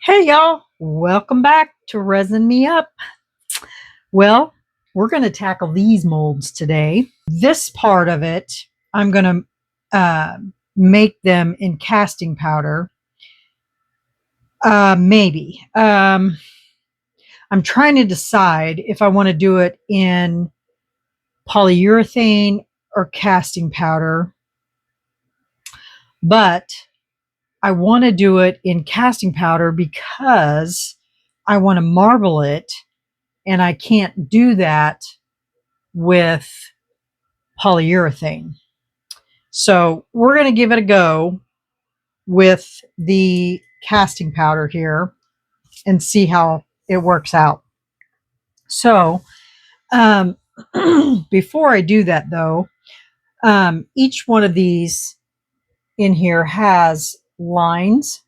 Hey y'all, welcome back to Resin Me Up. Well, we're going to tackle these molds today. This part of it, I'm going to make them in casting powder. Maybe. I'm trying to decide if I want to do it in polyurethane or casting powder, but I want to do it in casting powder because I want to marble it, and I can't do that with polyurethane. So we're going to give it a go with the casting powder here and see how it works out. So before I do that though, each one of these in here has lines,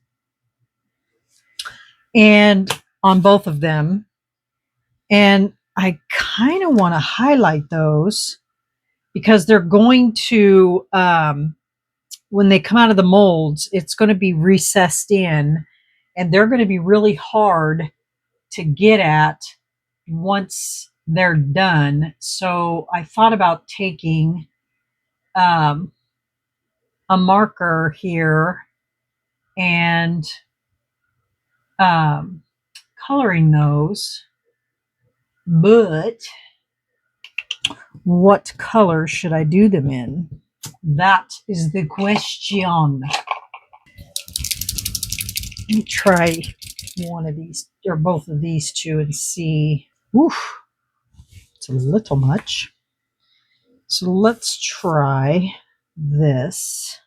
and on both of them, and I kind of want to highlight those because they're going to when they come out of the molds, it's going to be recessed in, and they're going to be really hard to get at once they're done. So I thought about taking a marker here and um, coloring those. But what color should I do them in? That is the question. Let me try one of these or both of these two and see. Oof, it's a little much. So let's try this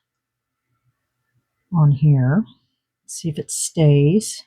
on here. See if it stays.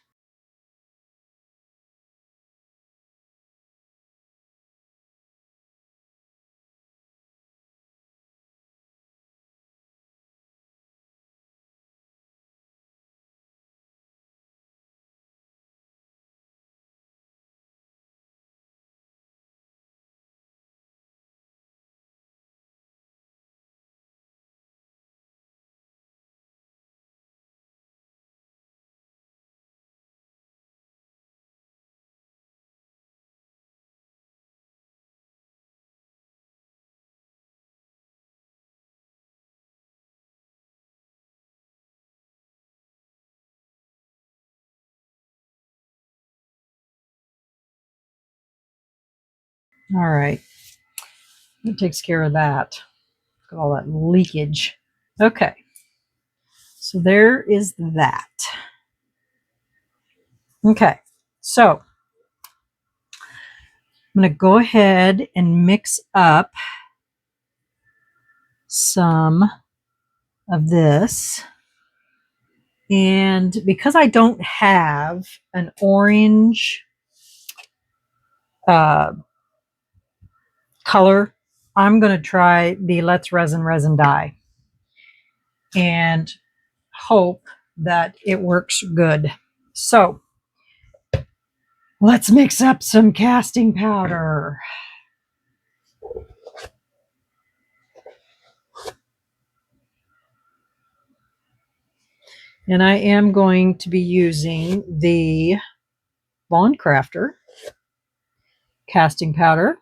All right. It takes care of that. Look at all that leakage. Okay. So there is that. Okay. So I'm going to go ahead and mix up some of this. And because I don't have an orange color, I'm going to try the Let's Resin dye and hope that it works good. So let's mix up some casting powder. And I am going to be using the Bond Crafter casting powder.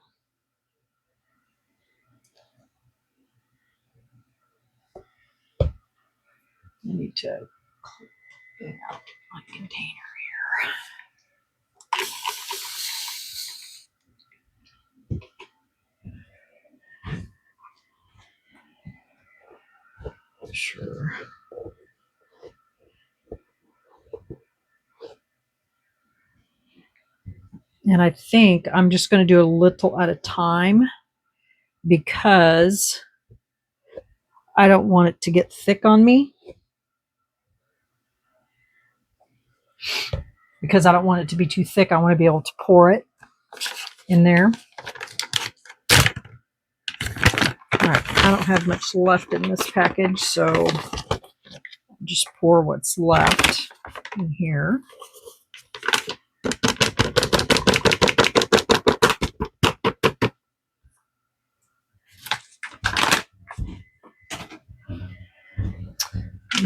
I need to clean out my container here. Sure. And I think I'm just going to do a little at a time because I don't want it to get thick on me. Because I don't want it to be too thick, I want to be able to pour it in there. All right, I don't have much left in this package, so I'll just pour what's left in here.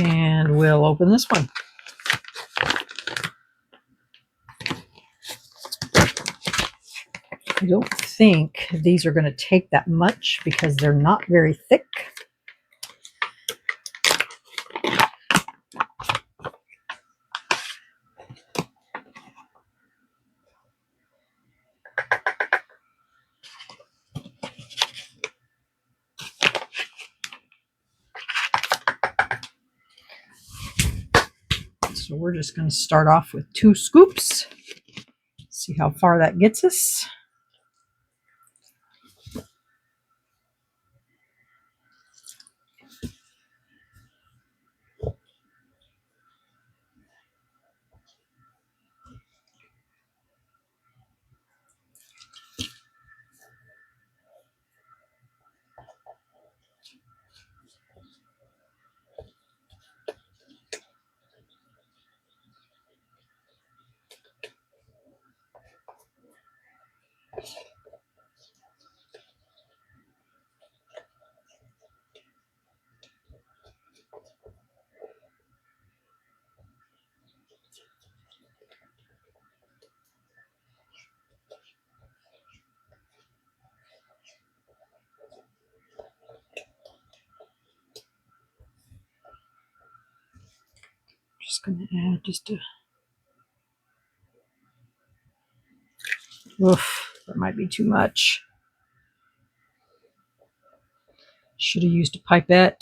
And we'll open this one. I don't think these are going to take that much because they're not very thick. So we're just going to start off with 2 scoops. See how far that gets us. Just going to add just a... Oof, that might be too much. Should have used a pipette.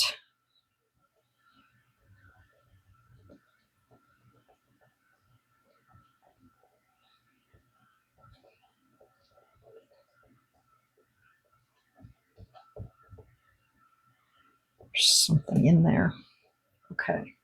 There's something in there. Okay.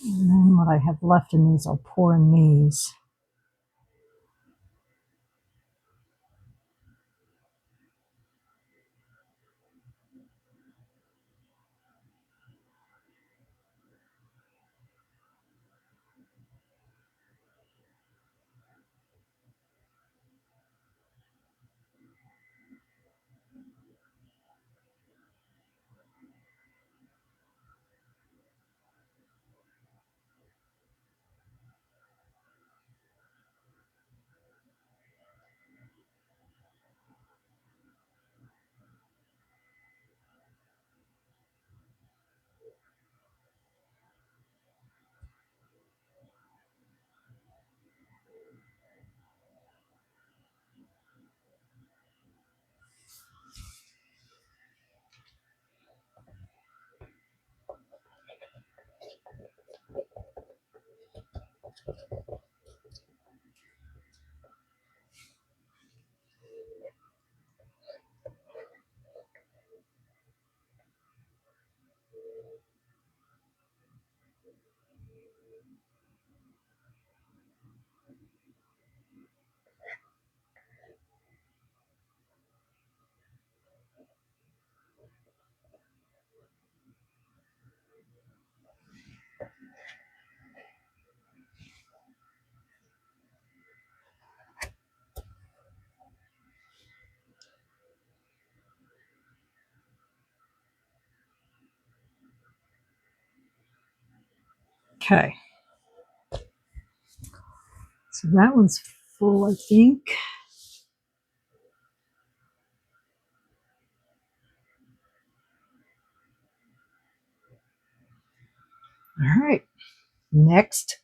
And then what I have left in these, I'll pour in these. Okay. So that one's full, I think. All right. Next.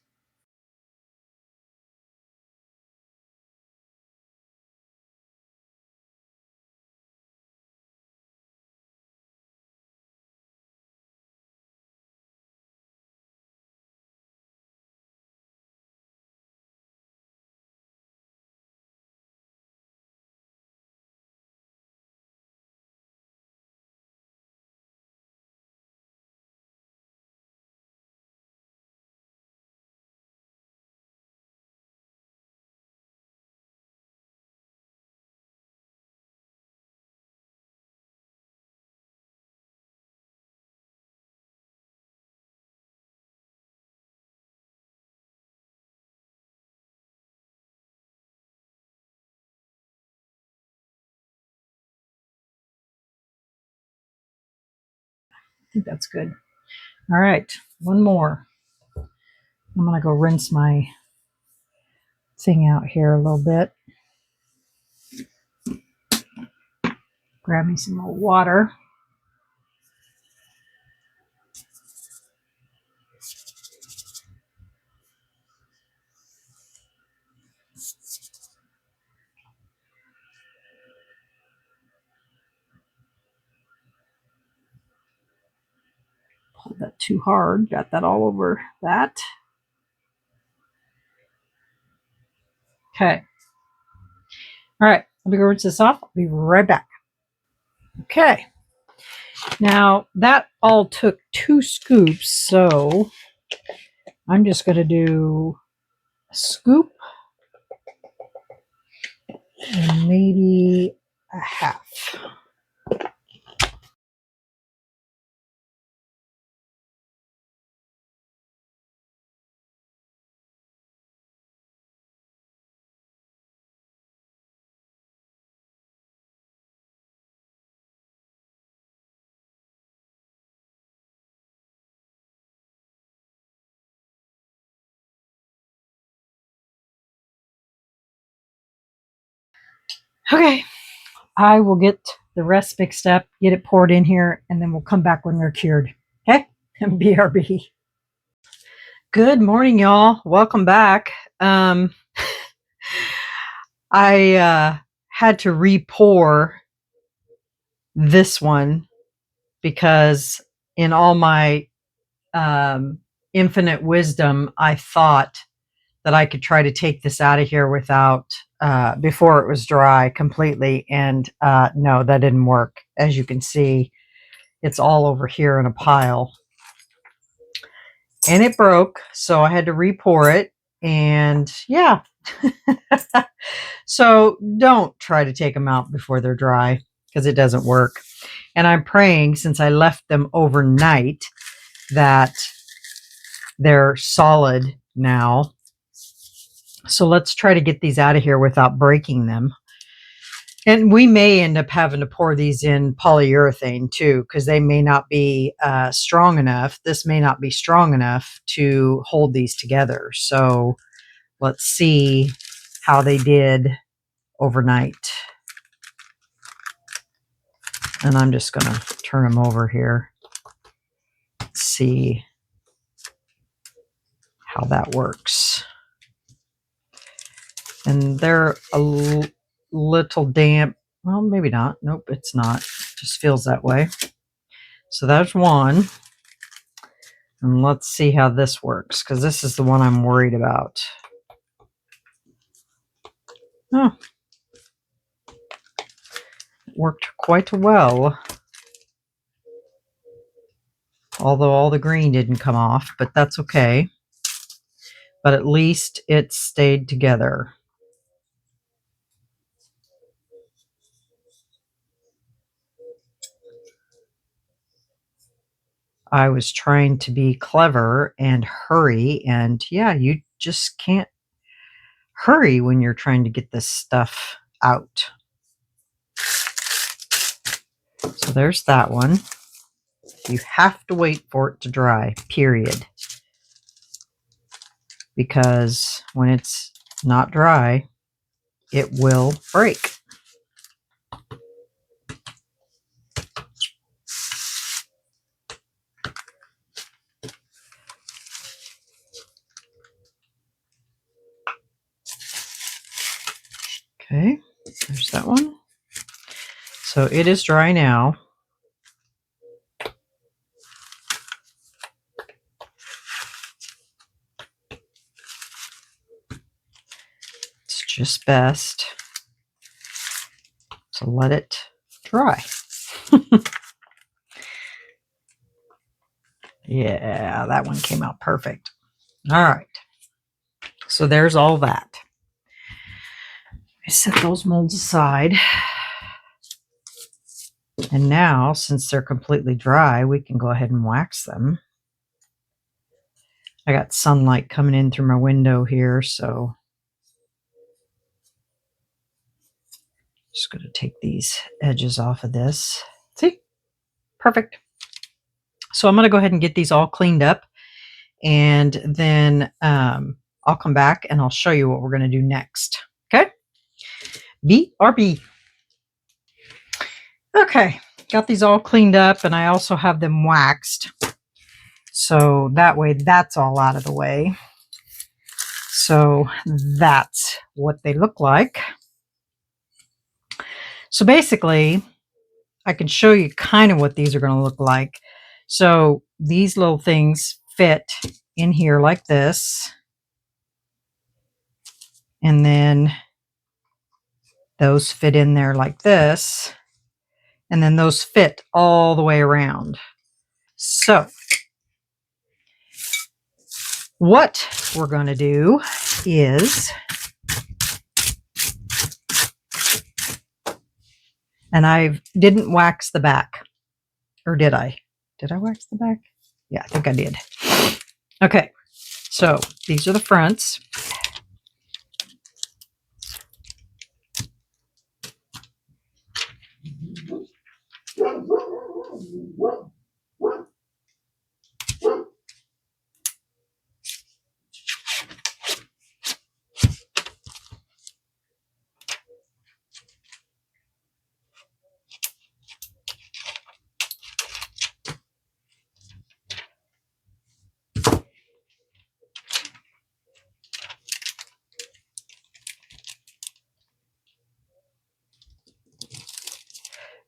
think that's good. All right, one more. I'm going to go rinse my thing out here a little bit. Grab me some more water. Pulled that too hard. Got that all over that. Okay. All right. Let me go rinse this off. I'll be right back. Okay. Now that all took 2 scoops, so I'm just going to do a scoop and maybe a half. Okay. I will get the rest mixed up, get it poured in here, and then we'll come back when they're cured. Okay? BRB. Good morning, y'all. Welcome back. I had to re-pour this one because in all my infinite wisdom, I thought that I could try to take this out of here without before it was dry completely, and no, that didn't work. As you can see, it's all over here in a pile, and it broke, so I had to re-pour it. And yeah, so don't try to take them out before they're dry because it doesn't work. And I'm praying, since I left them overnight, that they're solid now. So let's try to get these out of here without breaking them. And we may end up having to pour these in polyurethane too, because they may not be strong enough. This may not be strong enough to hold these together. So let's see how they did overnight. And I'm just going to turn them over here. See how that works. And they're a little damp. Well, maybe not. Nope, it's not. It just feels that way. So that's one. And let's see how this works, because this is the one I'm worried about. Oh, it worked quite well. Although all the green didn't come off, but that's okay. But at least it stayed together. I was trying to be clever and hurry, and yeah, you just can't hurry when you're trying to get this stuff out. So there's that one. You have to wait for it to dry, period. Because when it's not dry, it will break. Okay, there's that one. So it is dry now. It's just best to let it dry. Yeah, that one came out perfect. All right. So there's all that. I set those molds aside. And now, since they're completely dry, we can go ahead and wax them. I got sunlight coming in through my window here, so just going to take these edges off of this. See? Perfect. So I'm going to go ahead and get these all cleaned up, and then I'll come back and I'll show you what we're going to do next. Okay? BRB. Okay, got these all cleaned up, and I also have them waxed. So that way that's all out of the way. So that's what they look like. So basically, I can show you kind of what these are going to look like. So these little things fit in here like this. And then those fit in there like this. And then those fit all the way around. So what we're going to do is, and I didn't wax the back, or did I? Did I wax the back? Yeah, I think I did. Okay, so these are the fronts.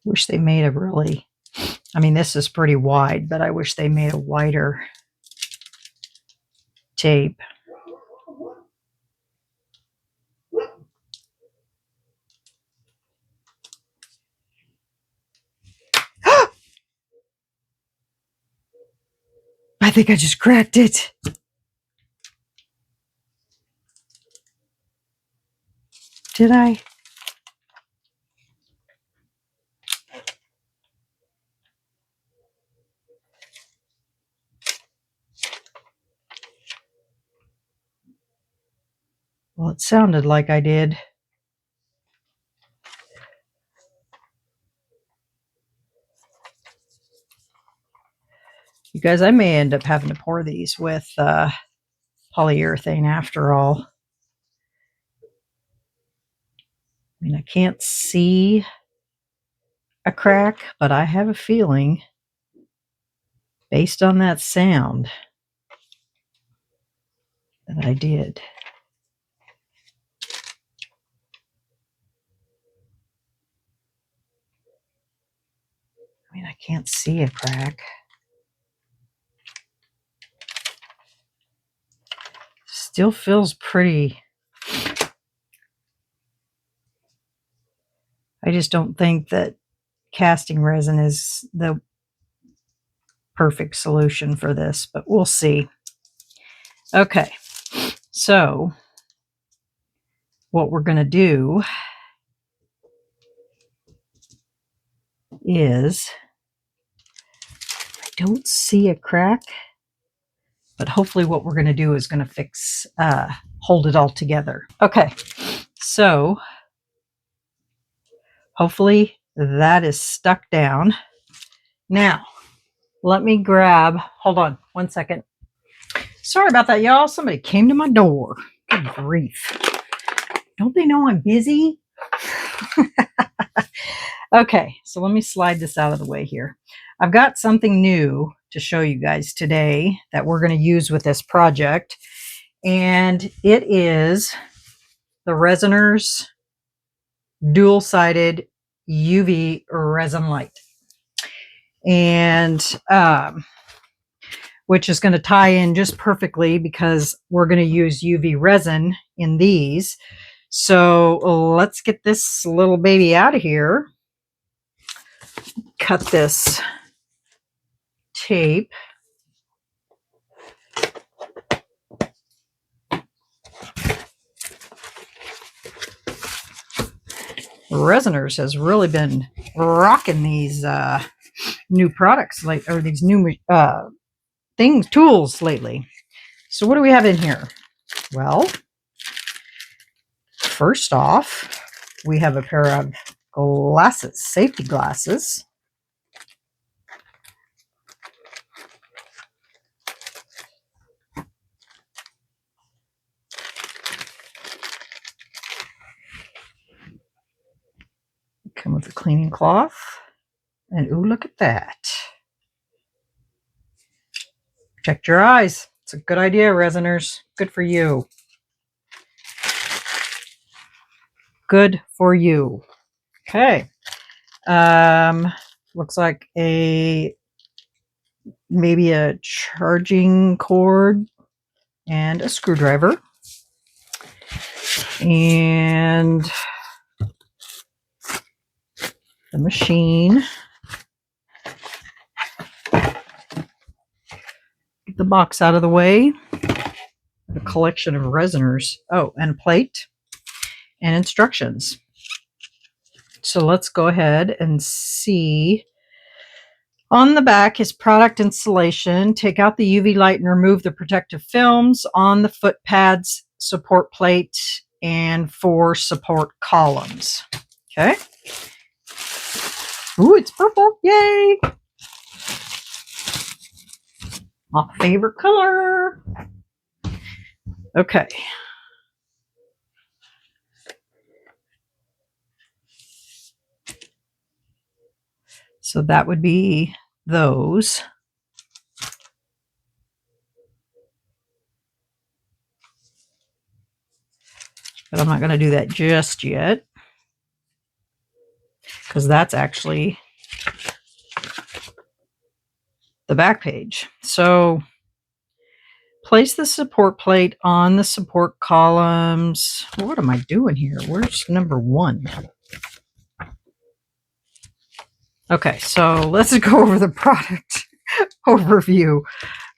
Wish they made a really, I mean, this is pretty wide, but I wish they made a wider tape. I think I just cracked it. Did I? Well, it sounded like I did. You guys, I may end up having to pour these with polyurethane after all. I mean, I can't see a crack, but I have a feeling, based on that sound, that I did. I mean, I can't see a crack. Still feels pretty. I just don't think that casting resin is the perfect solution for this, but we'll see. Okay, so what we're going to do is, I don't see a crack, but hopefully what we're going to do is going to fix, hold it all together. Okay, so hopefully that is stuck down. Now, let me grab, hold on one second. Sorry about that, y'all. Somebody came to my door. Good grief. Don't they know I'm busy? Okay, so let me slide this out of the way here. I've got something new to show you guys today that we're going to use with this project, and it is the Resiners dual-sided UV resin light, and which is going to tie in just perfectly because we're going to use UV resin in these. So let's get this little baby out of here. Cut this tape. Resiners has really been rocking these new products, like, or these new tools lately. So what do we have in here? Well, first off, we have a pair of glasses, safety glasses. cleaning cloth. And ooh, look at that. Protect your eyes. It's a good idea, resiners. Good for you. Good for you. Okay. Looks like maybe a charging cord and a screwdriver. And the machine. Get the box out of the way. A collection of resiners. Oh, and a plate and instructions. So let's go ahead and see. On the back is product installation. Take out the UV light and remove the protective films on the foot pads, support plate, and 4 support columns. Okay. Ooh, it's purple. Yay! My favorite color. Okay. So that would be those. But I'm not going to do that just yet, because that's actually the back page. So place the support plate on the support columns. What am I doing here? Where's number 1? Okay, so let's go over the product overview.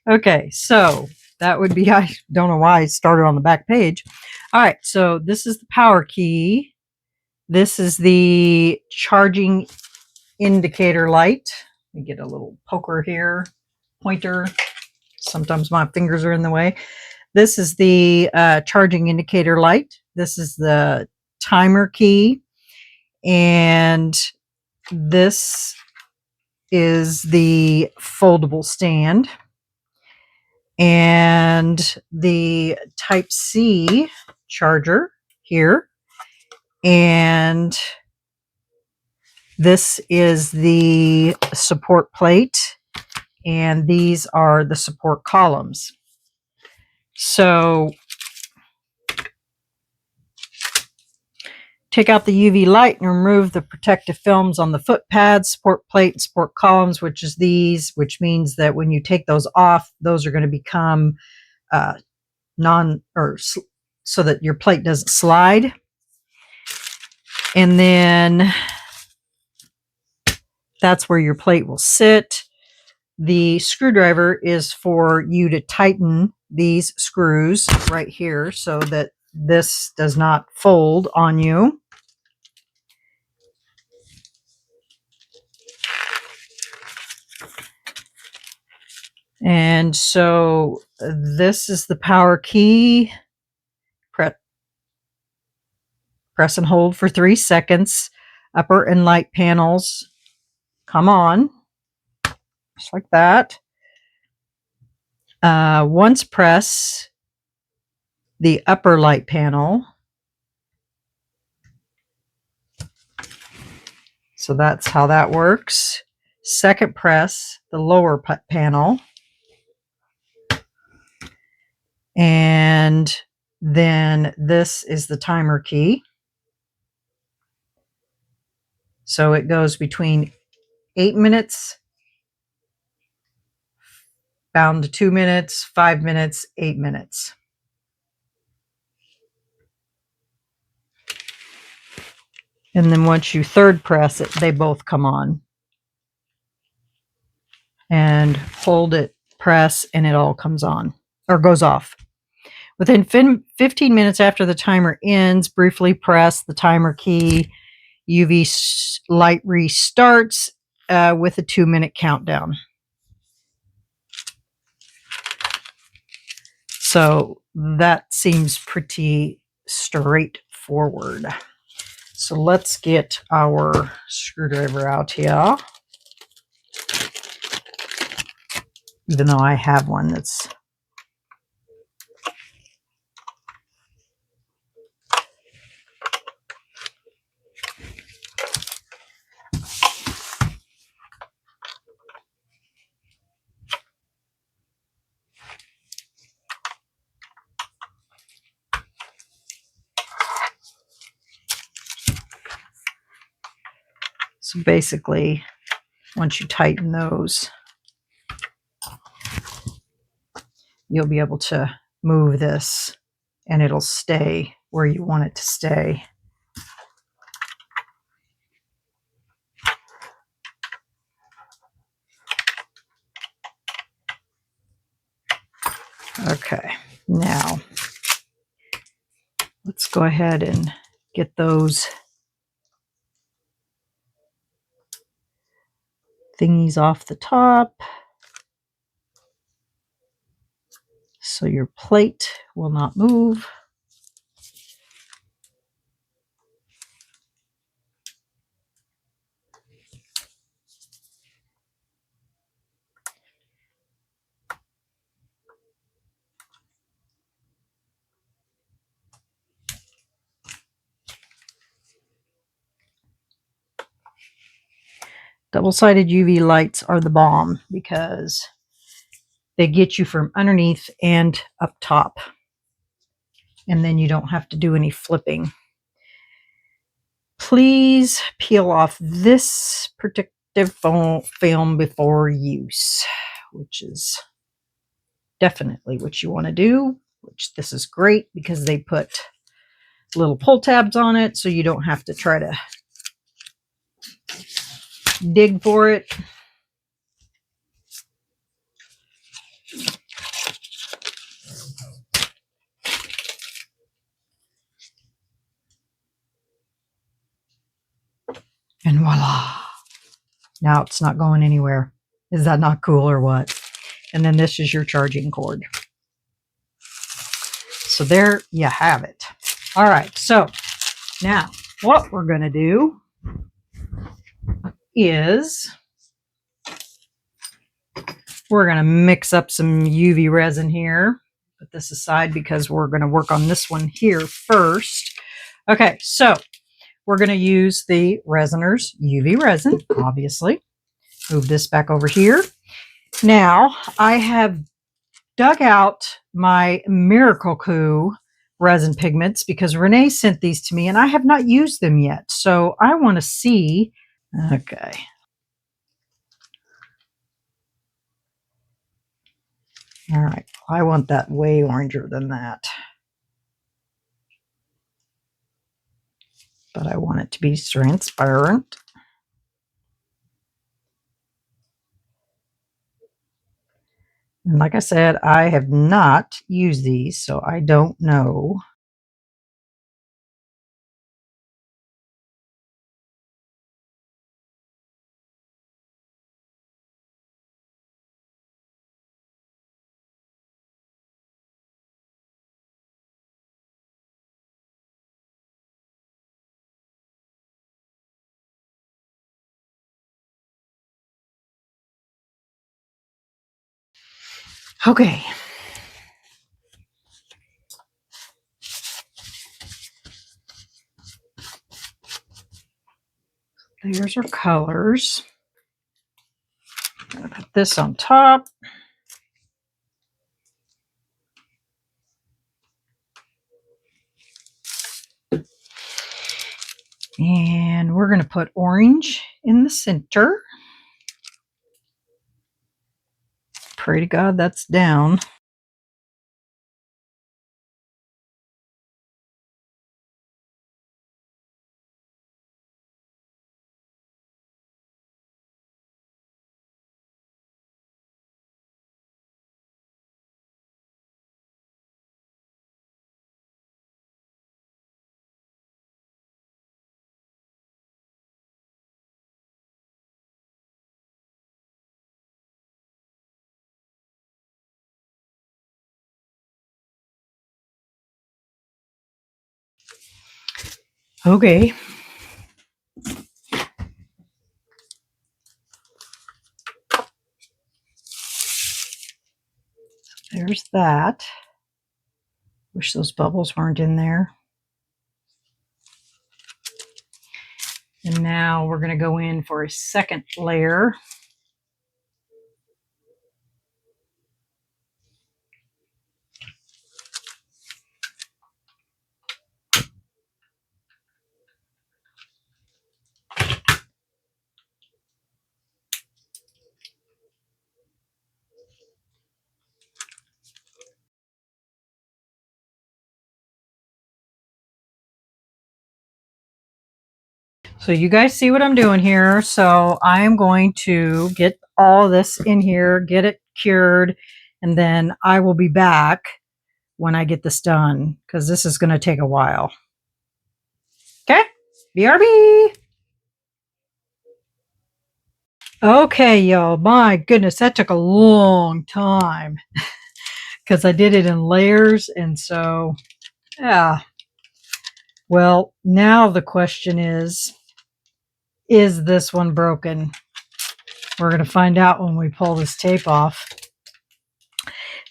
Okay, so that would be, I don't know why I started on the back page. All right, so this is the power key. This is the charging indicator light. Let me get a little poker here, pointer. Sometimes my fingers are in the way. This is the charging indicator light. This is the timer key. And this is the foldable stand. And the Type-C charger here. And this is the support plate. And these are the support columns. So take out the UV light and remove the protective films on the foot pads, support plate, and support columns, which is these, which means that when you take those off, those are going to become so that your plate doesn't slide. And then that's where your plate will sit. The screwdriver is for you to tighten these screws right here so that this does not fold on you. And so this is the power key. Press and hold for 3 seconds. Upper and light panels come on, just like that. Once press the upper light panel. So that's how that works. Second press the lower panel. And then this is the timer key. So it goes between 8 minutes, down to 2 minutes, 5 minutes, 8 minutes. And then once you third press it, they both come on. And hold it, press, and it all comes on, or goes off. Within 15 minutes after the timer ends, briefly press the timer key. UV light restarts with a 2-minute countdown. So that seems pretty straightforward. So let's get our screwdriver out here. Even though I have one that's So basically, once you tighten those, you'll be able to move this and it'll stay where you want it to stay. Okay, now let's go ahead and get those thingies off the top so your plate will not move. Double-sided UV lights are the bomb because they get you from underneath and up top. And then you don't have to do any flipping. Please peel off this protective film before use, which is definitely what you want to do, which this is great because they put little pull tabs on it so you don't have to try to dig for it. And voila. Now it's not going anywhere. Is that not cool or what? And then this is your charging cord. So there you have it. All right, so now what we're going to do is we're going to mix up some UV resin here. Put this aside because we're going to work on this one here first. Okay, so we're going to use the Resiner's UV resin, obviously. Move this back over here. Now, I have dug out my Miracle Coup resin pigments because Renee sent these to me and I have not used them yet. So I want to see. Okay. All right. I want that way oranger than that. But I want it to be transparent. And like I said, I have not used these, so I don't know. Okay. There's our colors. I'm going to put this on top. And we're going to put orange in the center. Pray to God that's down. Okay. There's that. Wish those bubbles weren't in there. And now we're going to go in for a second layer. So you guys see what I'm doing here. So I'm going to get all this in here, get it cured, and then I will be back when I get this done because this is going to take a while. Okay, BRB. Okay, y'all, my goodness, that took a long time because I did it in layers. And so, yeah. Well, now the question is this one broken? We're going to find out when we pull this tape off.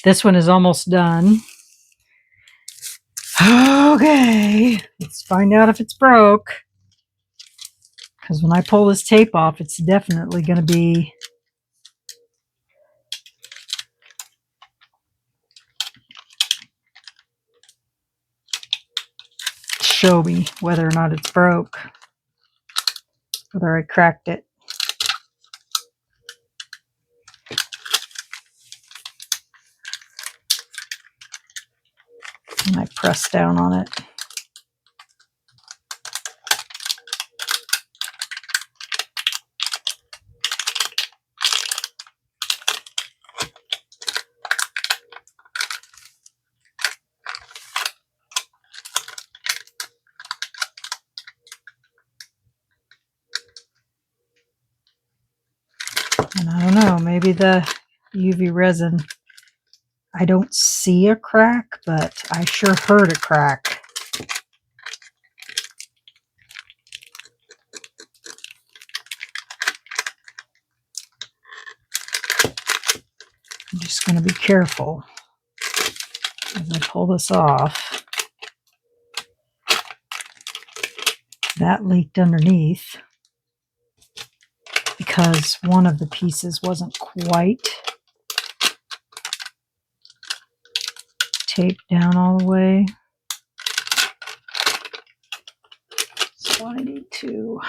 This one is almost done. Okay, let's find out if it's broke. Because when I pull this tape off, it's definitely going to be show me whether or not it's broke, whether I cracked it. And I press down on it. And I don't know, maybe the UV resin, I don't see a crack, but I sure heard a crack. I'm just going to be careful as I pull this off. That leaked underneath because one of the pieces wasn't quite taped down all the way. So I need to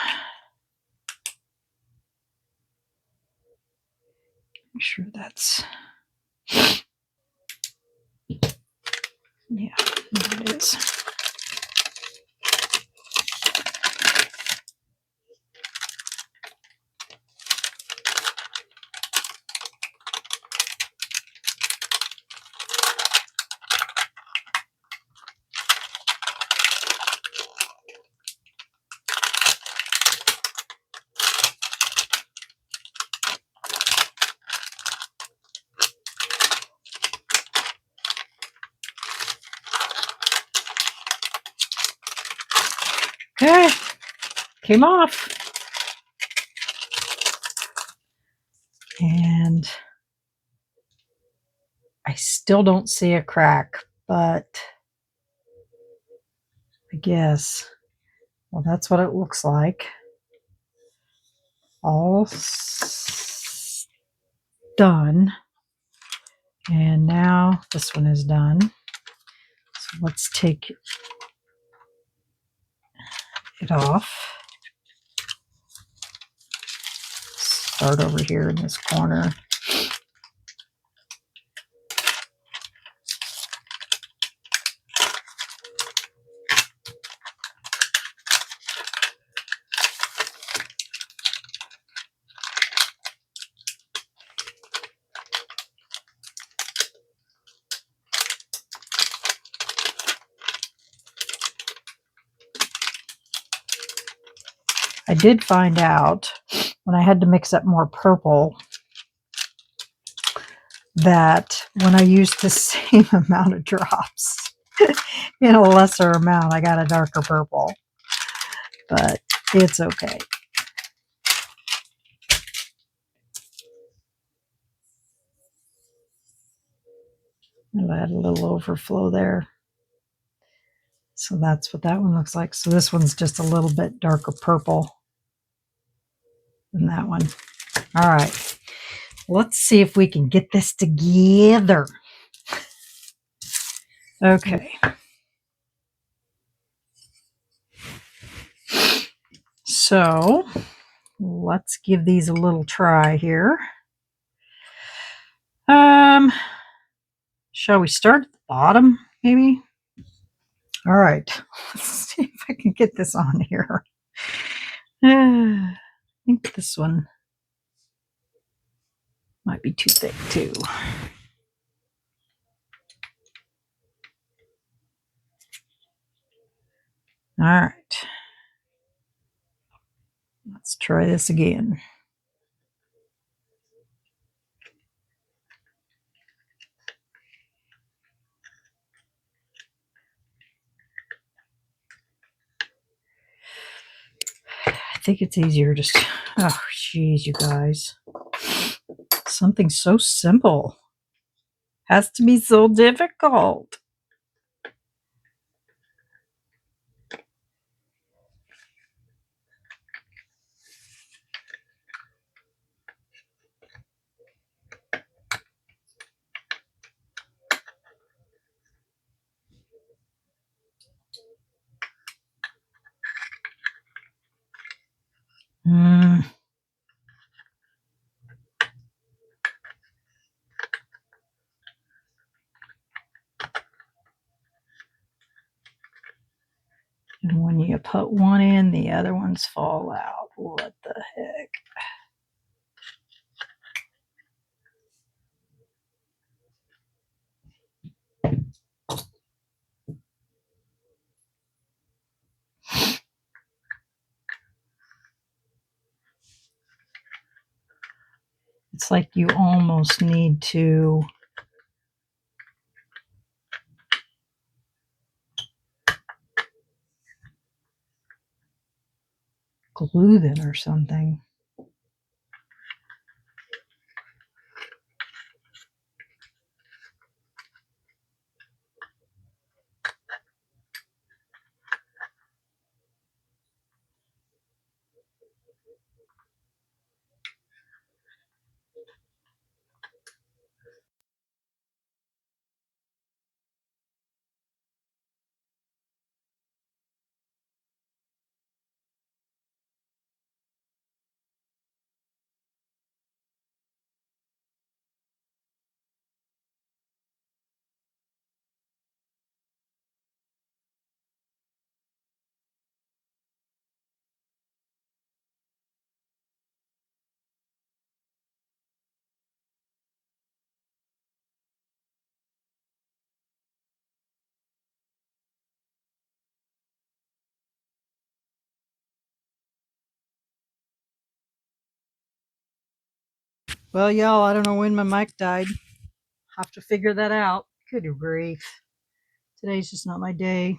make sure that's, yeah, there it is. Okay, came off. And I still don't see a crack, but I guess, well, that's what it looks like. All done. And now this one is done. So let's take it off. Start over here in this corner. I did find out when I had to mix up more purple that when I used the same amount of drops in a lesser amount, I got a darker purple. But it's okay. I had a little overflow there. So that's what that one looks like. So this one's just a little bit darker purple than that one. All right. Let's see if we can get this together. Okay. So let's give these a little try here. Shall we start at the bottom, maybe? All right. Let's see if I can get this on here. I think this one might be too thick too. All right. Let's try this again. I think it's easier just, oh, geez, you guys. Something so simple has to be so difficult. Mm. And when you put one in, the other ones fall out. What the heck? It's like you almost need to glue them or something. Well, y'all, I don't know when my mic died. Have to figure that out. Good grief. Today's just not my day.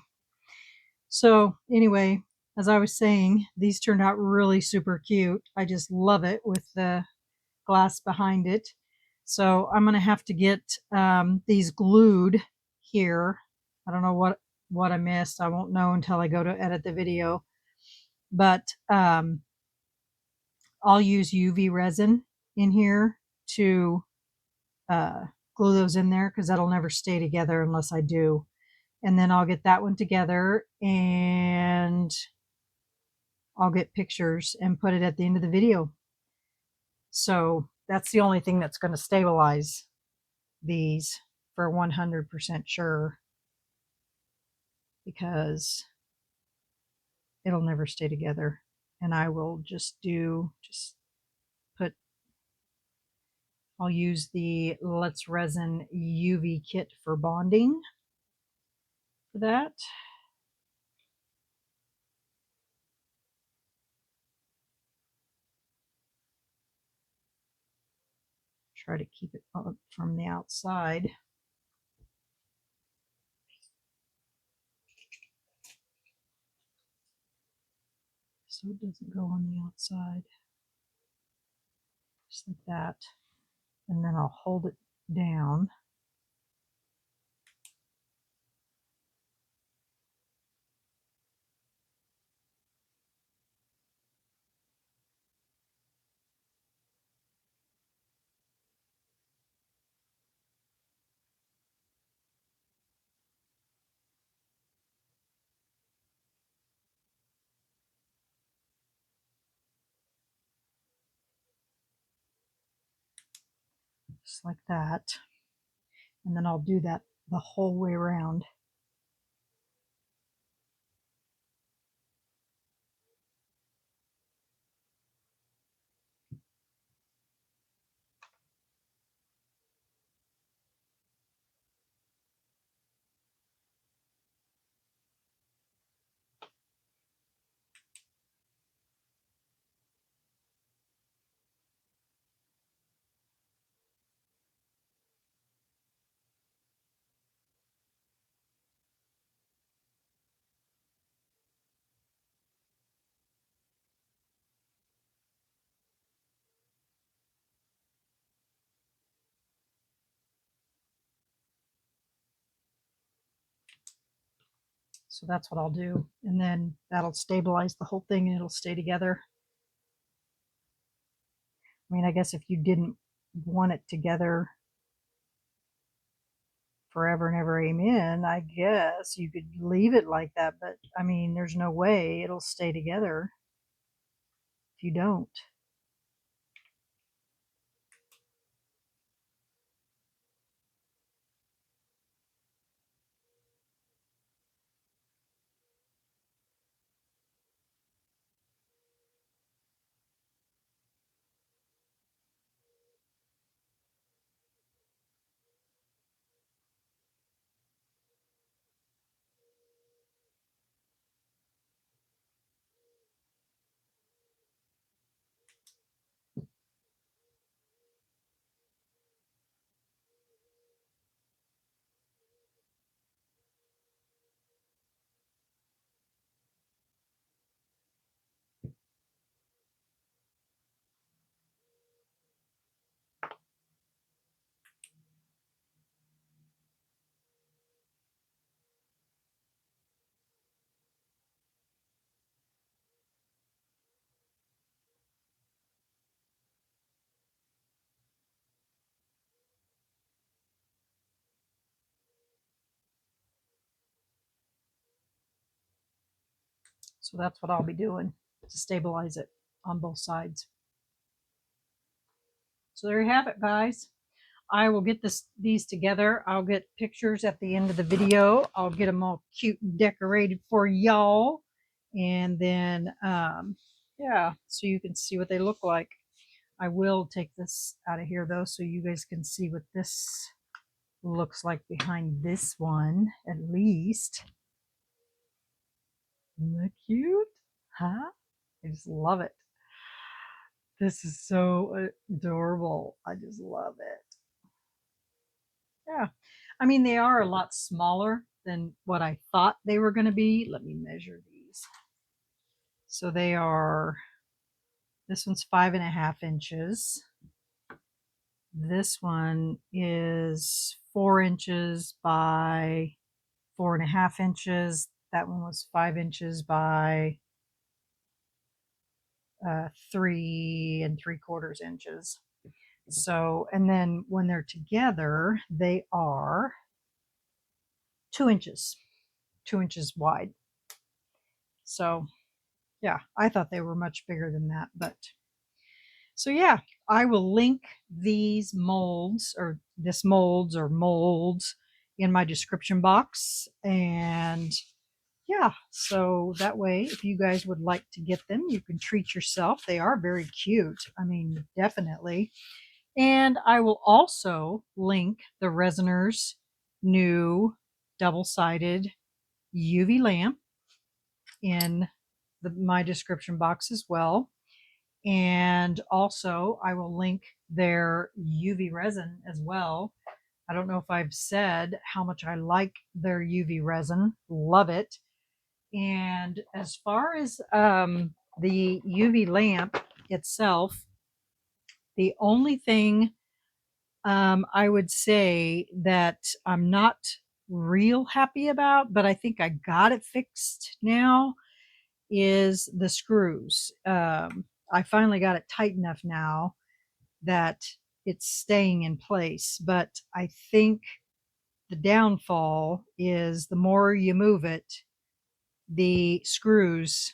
So, anyway, as I was saying, these turned out really super cute. I just love it with the glass behind it. So, I'm going to have to get these glued here. I don't know what I missed. I won't know until I go to edit the video. But I'll use UV resin in here to glue those in there because that'll never stay together unless I do. And then I'll get that one together and I'll get pictures and put it at the end of the video. So that's the only thing that's going to stabilize these for 100% sure, because it'll never stay together. And I will just put, I'll use the Let's Resin UV kit for bonding for that. Try to keep it up from the outside so it doesn't go on the outside. Just like that. And then I'll hold it down. Just like that. And then I'll do that the whole way around. So that's what I'll do. And then that'll stabilize the whole thing and it'll stay together. I mean, I guess if you didn't want it together forever and ever, amen, I guess you could leave it like that. But I mean, there's no way it'll stay together if you don't. So that's what I'll be doing to stabilize it on both sides. So there you have it, guys. I will get these together. I'll get pictures at the end of the video. I'll get them all cute and decorated for y'all. And then, yeah, so you can see what they look like. I will take this out of here, though, so you guys can see what this looks like behind this one, at least. Isn't that cute? Huh? I just love it. This is so adorable. I just love it. Yeah. I mean, they are a lot smaller than what I thought they were going to be. Let me measure these. So they are, this one's 5.5 inches. This one is 4 inches by 4.5 inches. That one was 5 inches by 3 3/4 inches. So, and then when they're together, they are 2 inches, 2 inches wide. So, yeah, I thought they were much bigger than that. But so, yeah, I will link these molds or this molds or molds in my description box. And yeah, so that way, if you guys would like to get them, you can treat yourself. They are very cute. I mean, definitely. And I will also link the Resiner's new double-sided UV lamp in my description box as well. And also, I will link their UV resin as well. I don't know if I've said how much I like their UV resin. Love it. And as far as the UV lamp itself, the only thing I would say that I'm not real happy about, but I think I got it fixed now, is the screws. I finally got it tight enough now that it's staying in place, but I think the downfall is the more you move it, the screws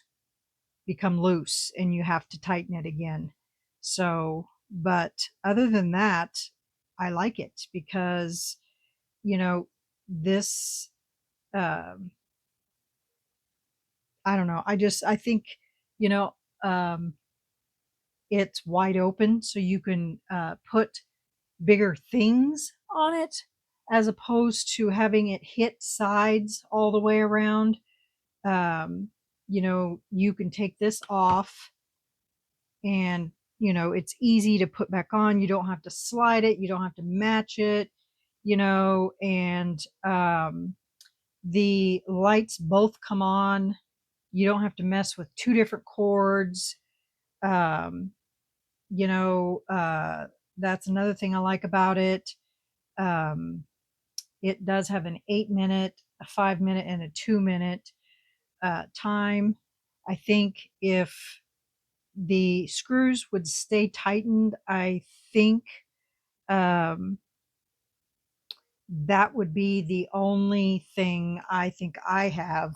become loose and you have to tighten it again. So, but other than that, I like it because, you know, this, um, I don't know. I think, you know, um, it's wide open so you can put bigger things on it as opposed to having it hit sides all the way around. Um, you know, you can take this off and, you know, it's easy to put back on. You don't have to slide it, you don't have to match it, you know, and the lights both come on. You don't have to mess with two different cords. Um, you know, that's another thing I like about it. Um, it does have an 8-minute, a 5-minute, and a 2-minute time. I think if the screws would stay tightened, I think um, that would be the only thing I think I have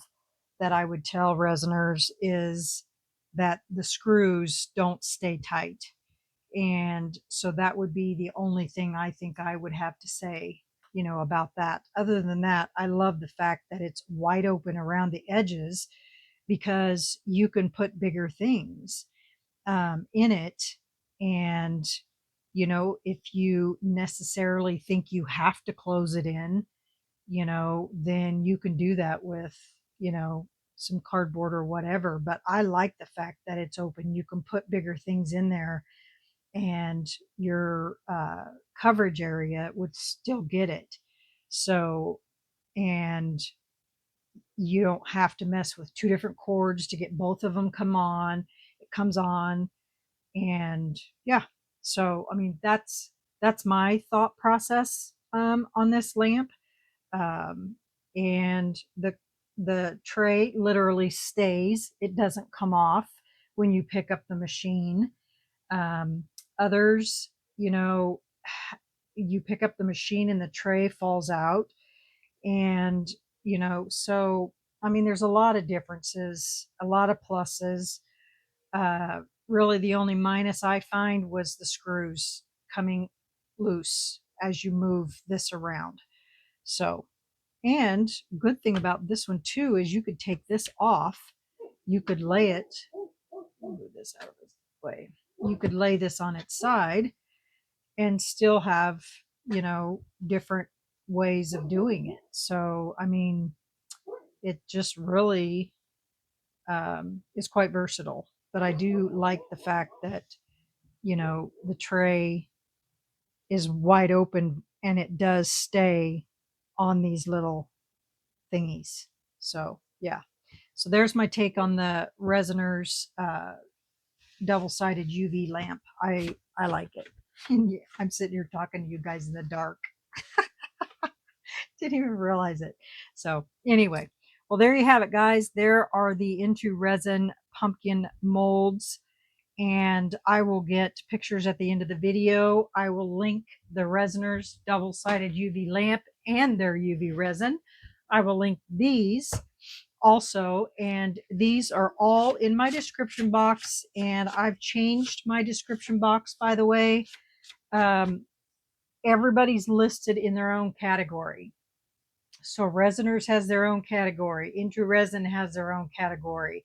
that I would tell resiners is that the screws don't stay tight. And so that would be the only thing I think I would have to say, about that. Other than that, I love the fact that it's wide open around the edges because you can put bigger things in it. And, if you necessarily think you have to close it in, then you can do that with, some cardboard or whatever. But I like the fact that it's open. You can put bigger things in there and your coverage area would still get it. So, and you don't have to mess with two different cords to get both of them come on. It comes on, and yeah. So, I mean, that's my thought process on this lamp. Um, and the tray literally stays; it doesn't come off when you pick up the machine. Um, Others, you pick up the machine and the tray falls out. And, so, I mean, there's a lot of differences, a lot of pluses. Uh, Really, the only minus I find was the screws coming loose as you move this around. So, and good thing about this one too is you could take this off. You could lay it, move this out of the way. You could lay this on its side and still have, different ways of doing it. So, I mean, it just really is quite versatile. But I do like the fact that, the tray is wide open and it does stay on these little thingies. So, yeah. So there's my take on the Resiner's double-sided UV lamp. I like it. I'm sitting here talking to you guys in the dark. Didn't even realize it. So anyway, well, there you have it, guys. There are the Into Resin pumpkin molds, and I will get pictures at the end of the video. I will link the Resiners double-sided UV lamp and their UV resin. I will link these also, and these are all in my description box, and I've changed my description box, by the way. Everybody's listed in their own category. So Resiners has their own category. Into Resin has their own category.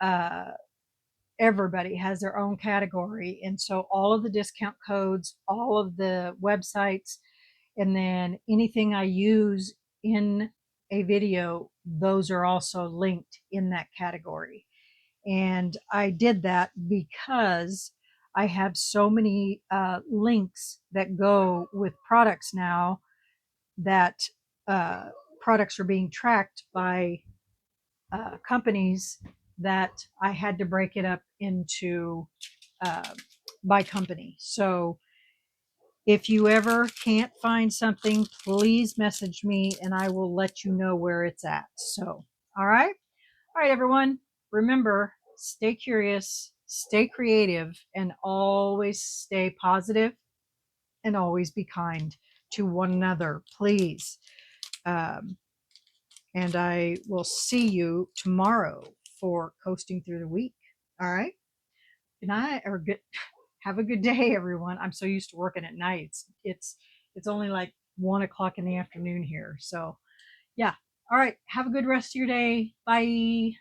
Uh, Everybody has their own category. And so all of the discount codes, all of the websites, and then anything I use in a video, those are also linked in that category. And I did that because I have so many links that go with products now that products are being tracked by companies that I had to break it up into by company. So if you ever can't find something, please message me and I will let you know where it's at. So, all right. All right, everyone. Remember, stay curious, stay creative, and always stay positive and always be kind to one another, please. Um, and I will see you tomorrow for coasting through the week. All right. Good night or good. Have a good day, everyone. I'm so used to working at night. It's only like 1 o'clock in the afternoon here. So yeah. All right. Have a good rest of your day. Bye.